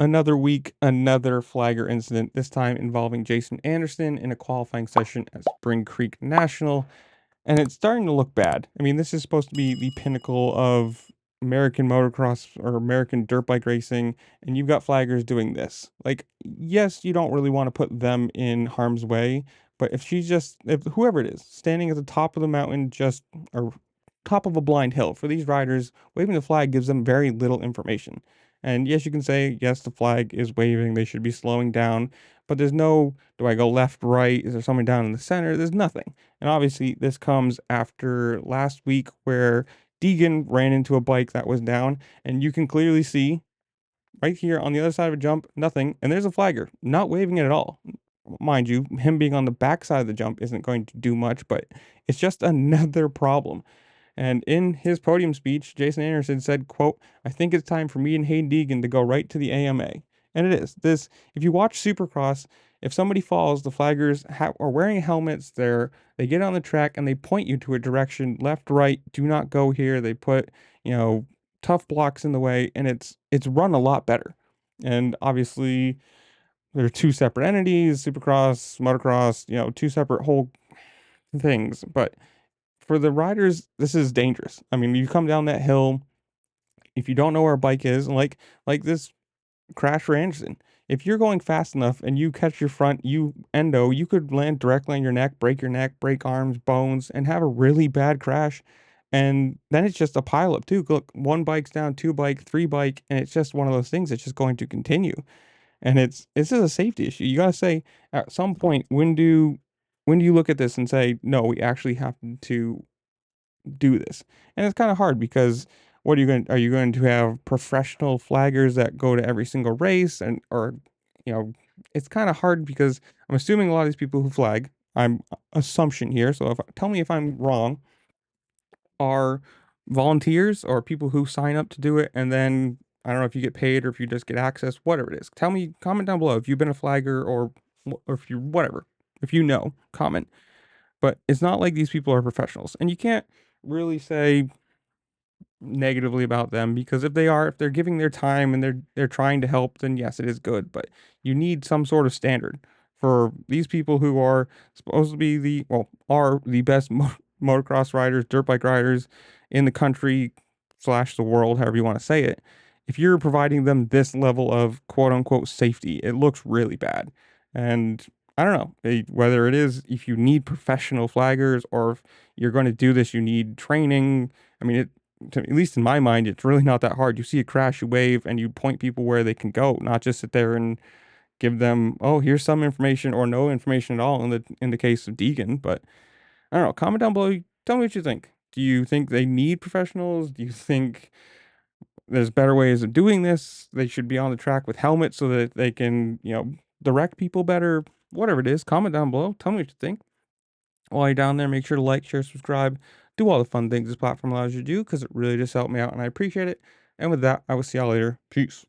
Another week, another flagger incident, this time involving Jason Anderson in a qualifying session at Spring Creek National, and it's starting to look bad. I mean, this is supposed to be the pinnacle of American motocross or American dirt bike racing, and you've got flaggers doing this. Like, yes, you don't really want to put them in harm's way, but if whoever it is, standing at the top of the mountain, just or top of a blind hill, for these riders, waving the flag gives them very little information. And yes, you can say, yes, the flag is waving, they should be slowing down, but there's no, do I go left, right? Is there someone down in the center? There's nothing. And obviously, this comes after last week where Deegan ran into a bike that was down, and you can clearly see right here on the other side of a jump, nothing, and there's a flagger, not waving it at all. Mind you, him being on the back side of the jump isn't going to do much, but it's just another problem. And in his podium speech, Jason Anderson said, quote, "I think it's time for me and Hayden Deegan to go right to the AMA." And it is. If you watch Supercross, if somebody falls, the flaggers are wearing helmets. They get on the track and they point you to a direction, left, right, do not go here. They put, you know, tough blocks in the way, and it's run a lot better. And obviously, there are two separate entities, Supercross, motocross, two separate whole things. But for the riders, this is dangerous. I mean, you come down that hill, if you don't know where a bike is, like this crash for Anderson, if you're going fast enough and you catch your front, you could land directly on your neck, break arms, bones, and have a really bad crash. And then it's just a pileup too. Look, one bike's down, two bike, three bike, and it's just one of those things that's just going to continue. And this is a safety issue. You gotta say at some point, when do you look at this and say, no, we actually have to do this? And it's kind of hard because are you going to have professional flaggers that go to every single race, or you know it's kind of hard because I'm assuming a lot of these people who flag, I'm assumption here, so if tell me if I'm wrong, are volunteers or people who sign up to do it, and then I don't know if you get paid or if you just get access, whatever it is. Tell me, comment down below if you've been a flagger, or if you whatever, if you know, comment. But it's not like these people are professionals, and you can't really say negatively about them, because if they're giving their time and they're trying to help, then yes, it is good. But you need some sort of standard for these people who are supposed to be are the best motocross riders, dirt bike riders in the country slash the world, however you want to say it. If you're providing them this level of quote unquote safety, it looks really bad. And I don't know whether it is, if you need professional flaggers, or if you're going to do this, you need training. I mean, at least in my mind, it's really not that hard. You see a crash, you wave, and you point people where they can go, not just sit there and give them, oh, here's some information or no information at all in the case of Deegan. But I don't know. Comment down below. Tell me what you think. Do you think they need professionals? Do you think there's better ways of doing this? They should be on the track with helmets so that they can, direct people better. Whatever it is, comment down below. Tell me what you think. While you're down there, make sure to like, share, subscribe, do all the fun things this platform allows you to do, because it really just helped me out and I appreciate it. And with that, I will see y'all later. Peace.